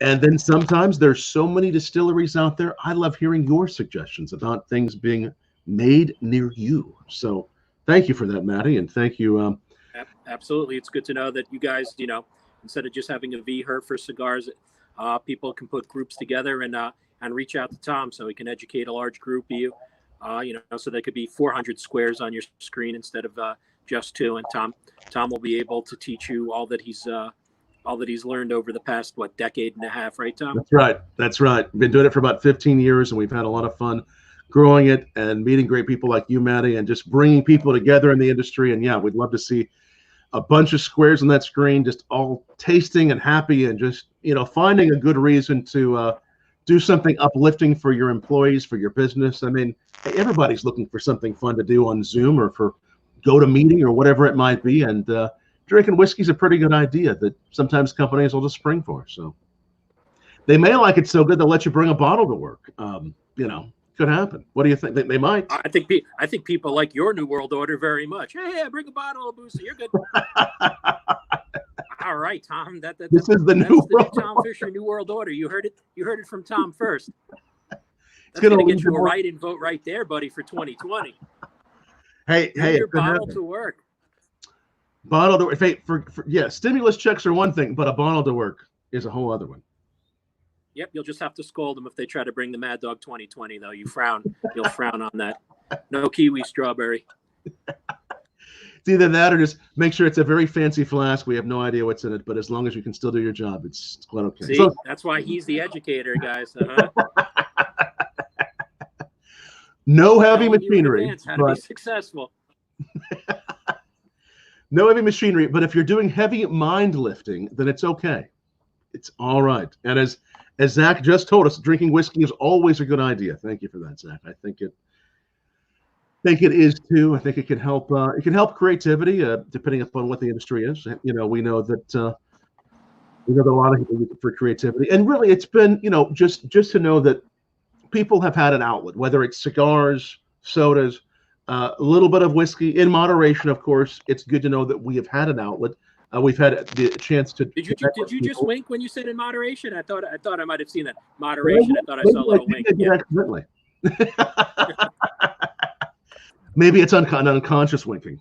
And then sometimes there's so many distilleries out there. I love hearing your suggestions about things being made near you. So thank you for that, Matty, and thank you. Absolutely, it's good to know that you guys, instead of just having a VHER for cigars, people can put groups together and reach out to Tom so he can educate a large group of you. So there could be 400 squares on your screen instead of just 2. And Tom will be able to teach you all that he's learned over the past decade and a half, right, Tom? That's right. Been doing it for about 15 years, and we've had a lot of fun growing it and meeting great people like you, Matty, and just bringing people together in the industry. And yeah, we'd love to see a bunch of squares on that screen, just all tasting and happy, and just finding a good reason to do something uplifting for your employees, for your business. I mean, everybody's looking for something fun to do on Zoom or for GoToMeeting or whatever it might be, and drinking whiskey is a pretty good idea that sometimes companies will just spring for. So they may like it so good they'll let you bring a bottle to work. Could happen. What do you think? They might. I think people like your New World Order very much. Hey, bring a bottle of booze. You're good. All right, Tom. This is the new Tom Fischer New World Order. You heard it. You heard it from Tom first. That's going to get you a write-in vote right there, buddy, for 2020. Hey, your bottle to work. Bottle to work. Stimulus checks are one thing, but a bottle to work is a whole other one. Yep, you'll just have to scold them if they try to bring the Mad Dog 2020, though. You'll frown on that. No kiwi strawberry. It's either that or just make sure it's a very fancy flask. We have no idea what's in it, but as long as you can still do your job, it's quite okay. See, that's why he's the educator, guys. No heavy machinery. How to be successful. No heavy machinery, but if you're doing heavy mind lifting, then it's okay. It's all right. And as Zach just told us, drinking whiskey is always a good idea. Thank you for that, Zach. I think it is too. I think it can help. It can help creativity, depending upon what the industry is. We know that a lot of people use it for creativity, and really, it's been just to know that people have had an outlet, whether it's cigars, sodas, a little bit of whiskey in moderation. Of course, it's good to know that we have had an outlet. We've had the chance to. Did you just wink when you said in moderation? I thought I might have seen that moderation. I thought I saw a little wink. Yeah. Accidentally. Maybe it's unconscious winking,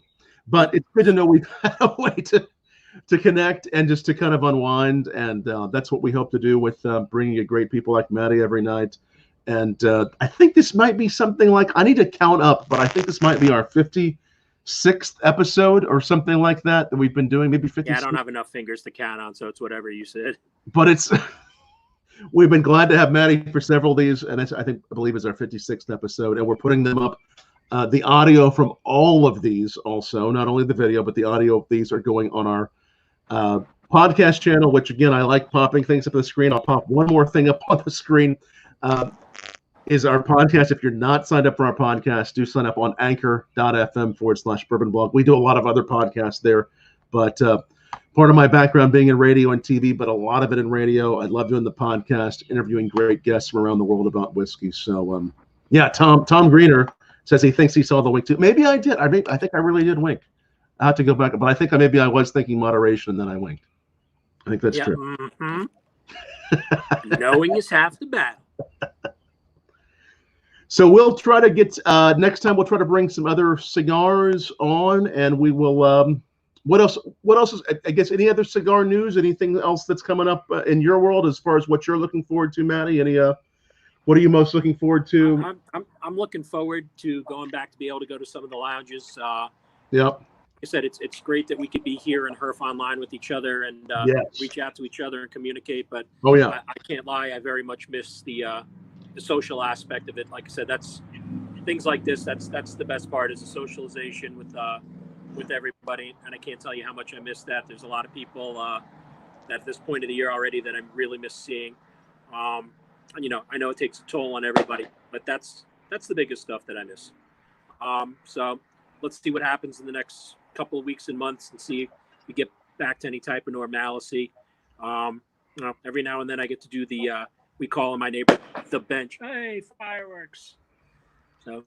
but it's good to know we've had a way to connect and just to kind of unwind, and that's what we hope to do with bringing you great people like Matty every night. And I think this might be something like, I need to count up, but I think this might be our 56th episode or something like that we've been doing, maybe 50. Yeah, I don't have enough fingers to count on, so it's whatever you said. But we've been glad to have Matty for several of these, and I believe it's our 56th episode, and we're putting them up. The audio from all of these also, not only the video, but the audio of these are going on our podcast channel, which again, I like popping things up on the screen. I'll pop one more thing up on the screen. Is our podcast. If you're not signed up for our podcast, do sign up on anchor.fm/bourbon blog. We do a lot of other podcasts there, but part of my background being in radio and TV, but a lot of it in radio. I love doing the podcast, interviewing great guests from around the world about whiskey. So Tom Greener says he thinks he saw the wink too. Maybe I did. I think I really did wink. I have to go back, but I think maybe I was thinking moderation and then I winked. I think that's true. Mm-hmm. Knowing is half the battle. So we'll try to get next time. We'll try to bring some other cigars on, and we will. What else? What else is? I guess any other cigar news? Anything else that's coming up in your world as far as what you're looking forward to, Matty? Any? What are you most looking forward to? I'm looking forward to going back to be able to go to some of the lounges. Yep. I said it's great that we could be here and Herf online with each other and reach out to each other and communicate. But I can't lie, I very much miss the social aspect of it. Like I said, that's things like this. That's the best part, is the socialization with everybody. And I can't tell you how much I miss that. There's a lot of people at this point of the year already that I really miss seeing. I know it takes a toll on everybody, but that's the biggest stuff that I miss. So let's see what happens in the next couple of weeks and months and see if we get back to any type of normalcy. Every now and then I get to do the we call in my neighborhood the bench. Hey, fireworks! So,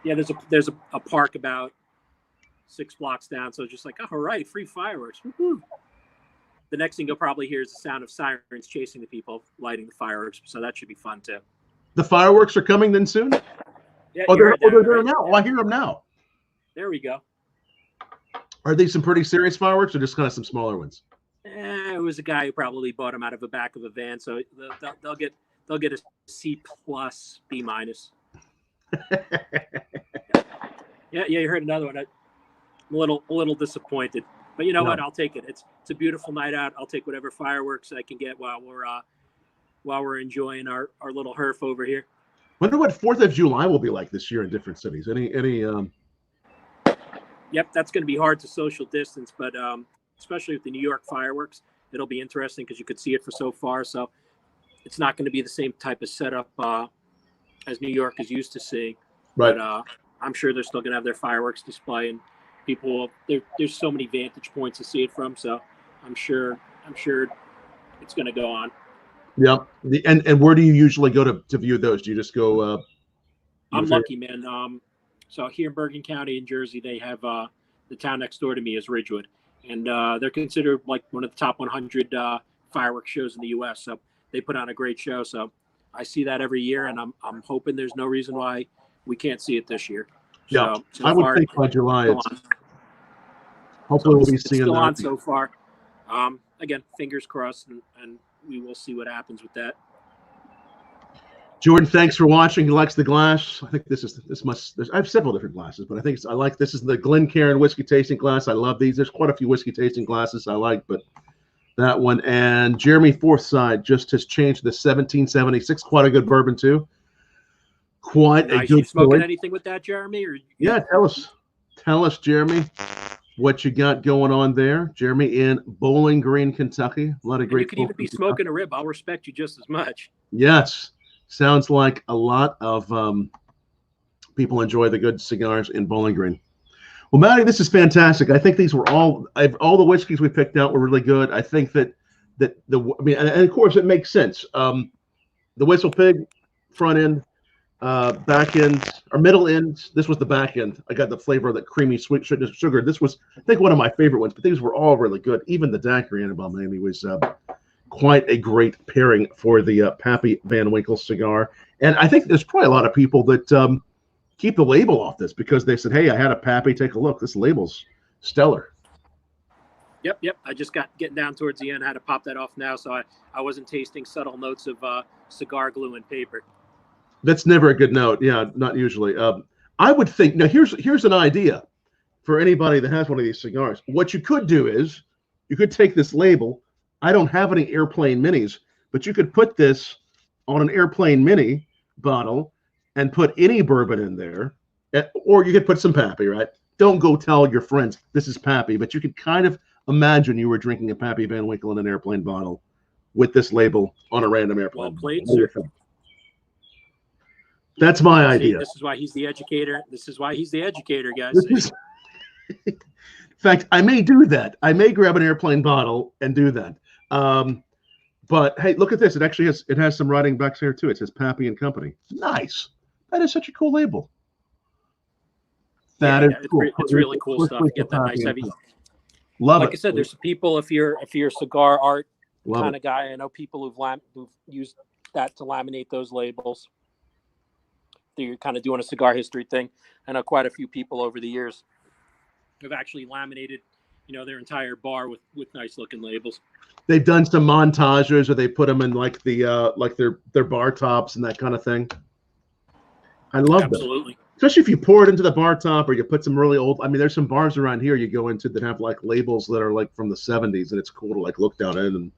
yeah, there's a park about 6 blocks down. So just like, all right, free fireworks. Woo-hoo. The next thing you'll probably hear is the sound of sirens chasing the people lighting the fireworks. So that should be fun too. The fireworks are coming then soon? Yeah, they're there right? now. Oh, I hear them now. There we go. Are these some pretty serious fireworks or just kind of some smaller ones? It was a guy who probably bought them out of the back of a van. So they'll get a C+, B-. Yeah, you heard another one. I'm a little disappointed. But you know what? I'll take it. It's a beautiful night out. I'll take whatever fireworks I can get while we're enjoying our little herf over here. Wonder what 4th of July will be like this year in different cities. Any Yep, that's going to be hard to social distance, but especially with the New York fireworks, it'll be interesting because you could see it for so far. So it's not going to be the same type of setup as New York is used to seeing. Right. But I'm sure they're still going to have their fireworks display, and people there's so many vantage points to see it from. So I'm sure it's going to go on. Yeah. And where do you usually go to view those? Do you just go? I'm lucky, man. So here in Bergen County in Jersey, they have the town next door to me is Ridgewood, and they're considered like one of the top 100 fireworks shows in the U.S. So they put on a great show. So I see that every year, and I'm hoping there's no reason why we can't see it this year. Yeah, so I would think by July. Hopefully, we'll be seeing still that. On so far. Again, fingers crossed, and we will see what happens with that. Jordan, thanks for watching. He likes the glass. I think I have several different glasses, but I think this is the Glencairn whiskey tasting glass. I love these. There's quite a few whiskey tasting glasses I like, but that one. And Jeremy Forthside just has changed the 1776. Quite a good bourbon too. Quite nice. A good. You smoking anything with that, Jeremy? Or yeah, tell us, Jeremy, what you got going on there. Jeremy in Bowling Green, Kentucky. A lot of great. You could even be smoking a rib. I'll respect you just as much. Yes. Sounds like a lot of people enjoy the good cigars in Bowling Green. Well, Matty, this is fantastic. I think these were all the whiskeys we picked out were really good. I think and of course it makes sense. The Whistle Pig front end, back end, or middle end. This was the back end. I got the flavor of that creamy sweet sugar. This was, I think, one of my favorite ones. But these were all really good. Even the daiquiri Annabelle Miami was. Quite a great pairing for the Pappy Van Winkle cigar. And I think there's probably a lot of people that keep the label off this because they said, hey, I had a Pappy, take a look. This label's stellar. Yep. I just getting down towards the end. I had to pop that off now, so I wasn't tasting subtle notes of cigar glue and paper. That's never a good note. Yeah, not usually. I would think, now here's an idea for anybody that has one of these cigars. What you could do is you could take this label. I don't have any airplane minis, but you could put this on an airplane mini bottle and put any bourbon in there, or you could put some Pappy, right? Don't go tell your friends this is Pappy, but you could kind of imagine you were drinking a Pappy Van Winkle in an airplane bottle with this label on a random airplane. Well played, sir. That's my idea. This is why he's the educator. This is why he's the educator, guys. In fact, I may do that. I may grab an airplane bottle and do that. But hey, look at this. It actually has some writing back here too. It says Pappy and Company. Nice. That is such a cool label. That is cool. It's really cool stuff. Get that nice heavy. Love it. Like I said, there's people, if you're a cigar art kind of guy, I know people who've used that to laminate those labels. You're kind of doing a cigar history thing. I know quite a few people over the years have actually laminated, their entire bar with nice looking labels. They've done some montages, or they put them in like their bar tops and that kind of thing. I love that. Absolutely. Especially if you pour it into the bar top, or you put some really old. I mean, there's some bars around here you go into that have like labels that are like from the 70s, and it's cool to like look down in, and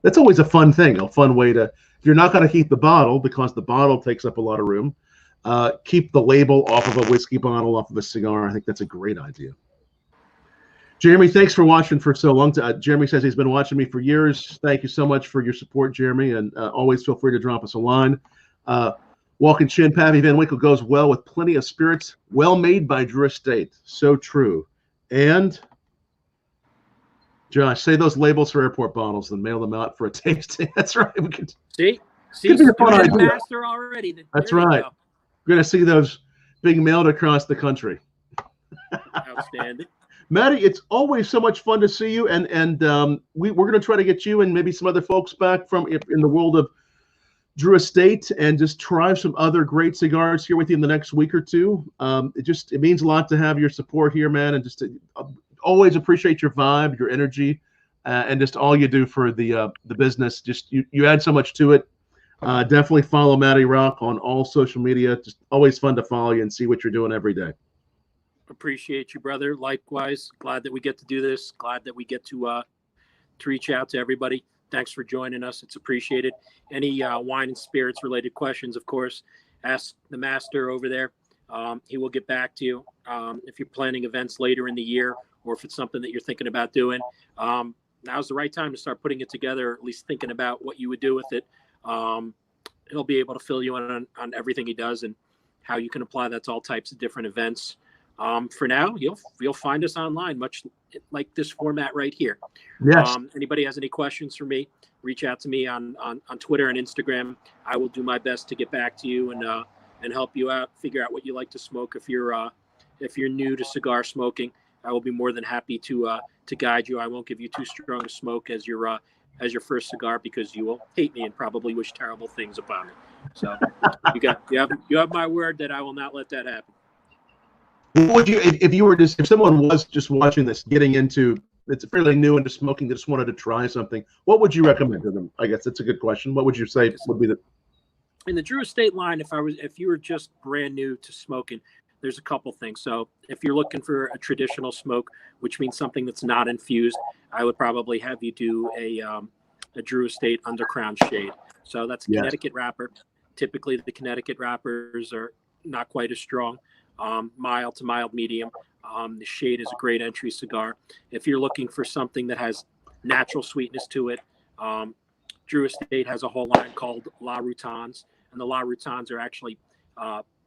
that's always a fun thing, a fun way to. If you're not going to keep the bottle because the bottle takes up a lot of room, keep the label off of a whiskey bottle, off of a cigar. I think that's a great idea. Jeremy, thanks for watching for so long. Jeremy says he's been watching me for years. Thank you so much for your support, Jeremy, and always feel free to drop us a line. Walking Chin, Pappy Van Winkle goes well with plenty of spirits, well made by Drew Estate. So true. And Josh, say those labels for airport bottles and mail them out for a tasting. That's right. We could See, could be a fun doing idea. master already. That's There you right. go. We're gonna see those being mailed across the country. Outstanding. Matty, it's always so much fun to see you, and we're going to try to get you and maybe some other folks back from in the world of Drew Estate and just try some other great cigars here with you in the next week or two. It means a lot to have your support here, man, and just to, always appreciate your vibe, your energy, and just all you do for the business. Just you add so much to it. Definitely follow Matty Rock on all social media. Just always fun to follow you and see what you're doing every day. Appreciate you, brother. Likewise, glad that we get to do this. Glad that we get to reach out to everybody. Thanks for joining us. It's appreciated. Any wine and spirits related questions, of course, ask the master over there. He will get back to you. If you're planning events later in the year, or if it's something that you're thinking about doing, now's the right time to start putting it together, or at least thinking about what you would do with it. He'll be able to fill you in on everything he does and how you can apply that to all types of different events. For now, you'll find us online, much like this format right here. Yes. Anybody has any questions for me, reach out to me on Twitter and Instagram. I will do my best to get back to you and help you out, figure out what you like to smoke. If you're new to cigar smoking, I will be more than happy to guide you. I won't give you too strong a smoke as your first cigar, because you will hate me and probably wish terrible things upon me. So you have my word that I will not let that happen. What would you, if someone was just watching this, getting into, it's fairly new into smoking, they just wanted to try something, what would you recommend to them? I guess that's a good question. What would you say would be in the Drew Estate line? If you were just brand new to smoking, there's a couple things. So if you're looking for a traditional smoke, which means something that's not infused, I would probably have you do a Drew Estate Undercrown shade. So that's a Connecticut wrapper. Typically, the Connecticut wrappers are not quite as strong. Mild to mild medium. The shade is a great entry cigar. If you're looking for something that has natural sweetness to it, Drew Estate has a whole line called La Routans, and the La Routans are actually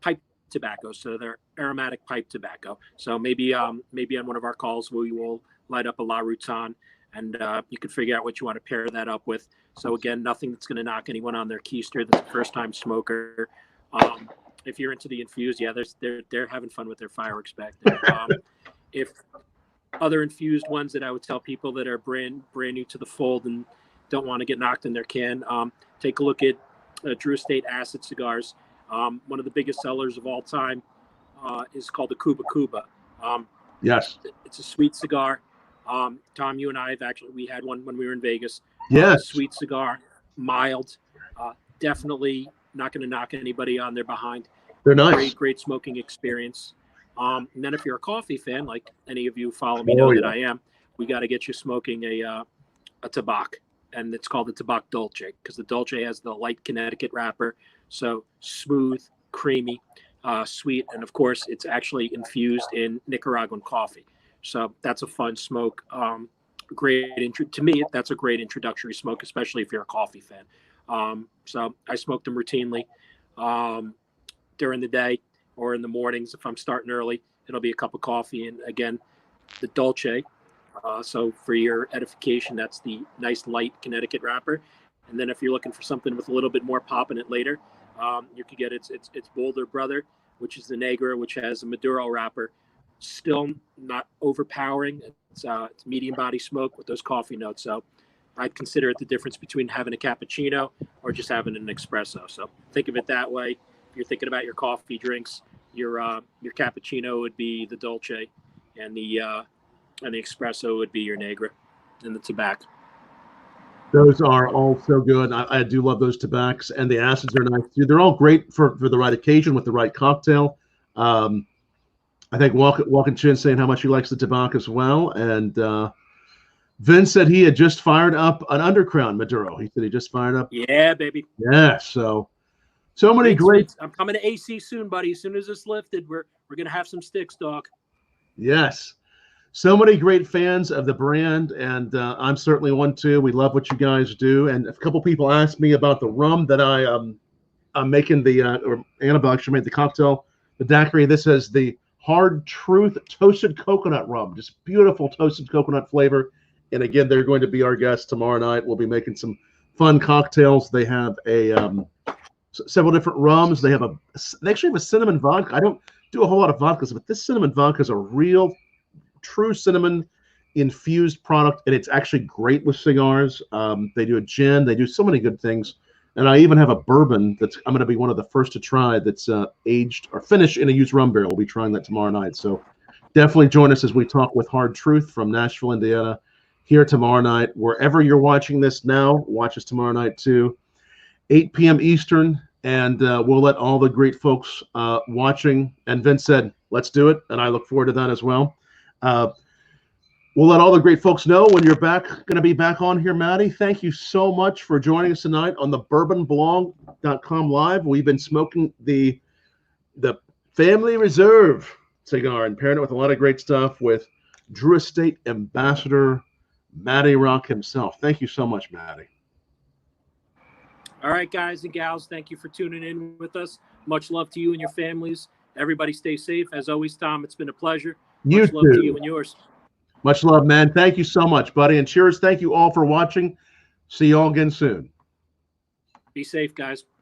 pipe tobacco, so they're aromatic pipe tobacco. So maybe on one of our calls we will light up a La Routan, and you can figure out what you want to pair that up with. So again, nothing that's going to knock anyone on their keister that's a first-time smoker. If you're into the infused, they're having fun with their fireworks back there. If other infused ones that I would tell people that are brand new to the fold and don't want to get knocked in their can, take a look at Drew Estate Acid Cigars. One of the biggest sellers of all time is called the Cuba Cuba. Yes. It's a sweet cigar. Tom, you and I we had one when we were in Vegas. Yes. Sweet cigar, mild, definitely not going to knock anybody on their behind. They're nice. Great smoking experience. And then if you're a coffee fan, like any of you follow me know that I am, we got to get you smoking a Tabac, and it's called the Tabac Dolce, because the Dolce has the light Connecticut wrapper, so smooth, creamy, sweet, and of course it's actually infused in Nicaraguan coffee. So that's a fun smoke. To me, that's a great introductory smoke, especially if you're a coffee fan. So I smoke them routinely during the day or in the mornings. If I'm starting early, it'll be a cup of coffee. And again, the Dolce. So for your edification, that's the nice light Connecticut wrapper. And then if you're looking for something with a little bit more pop in it later, you could get its Boulder brother, which is the Negra, which has a Maduro wrapper. Still not overpowering. It's medium body smoke with those coffee notes. So I'd consider it the difference between having a cappuccino or just having an espresso. So think of it that way. If you're thinking about your coffee drinks, your cappuccino would be the Dolce, and the espresso would be your Negra and the Tabac. Those are all so good. I do love those Tabacs, and the acids are nice too. They're all great for the right occasion with the right cocktail. I think Walking Chin saying how much he likes the Tabac as well, and Vince said he had just fired up an Undercrown Maduro. He said he just fired up. Yeah, baby. Yeah, so many great. I'm coming to AC soon, buddy. As soon as it's lifted, we're gonna have some sticks, dog. Yes, so many great fans of the brand, and I'm certainly one too. We love what you guys do. And a couple people asked me about the rum that I'm making or Annabelle actually made the cocktail, the daiquiri. This is the Hard Truth Toasted Coconut Rum, just beautiful toasted coconut flavor. And again, they're going to be our guests tomorrow night. We'll be making some fun cocktails. They have several different rums. They actually have a cinnamon vodka. I don't do a whole lot of vodkas, but this cinnamon vodka is a real, true cinnamon infused product, and it's actually great with cigars. They do a gin. They do so many good things. And I even have a bourbon that I'm going to be one of the first to try that's aged or finished in a used rum barrel. We'll be trying that tomorrow night. So definitely join us as we talk with Hard Truth from Nashville, Indiana, here tomorrow night. Wherever you're watching this now, watch us tomorrow night too, 8 p.m. Eastern. And we'll let all the great folks watching, and Vince said, let's do it. And I look forward to that as well. We'll let all the great folks know when you're going to be back on here, Matty. Thank you so much for joining us tonight on the bourbonblog.com live. We've been smoking the Family Reserve cigar and pairing it with a lot of great stuff with Drew Estate Ambassador Matty Rock himself. Thank you so much, Matty. All right, guys and gals, thank you for tuning in with us. Much love to you and your families. Everybody stay safe. As always, Tom, it's been a pleasure. Much love to you and yours. Much love, man. Thank you so much, buddy. And cheers. Thank you all for watching. See you all again soon. Be safe, guys.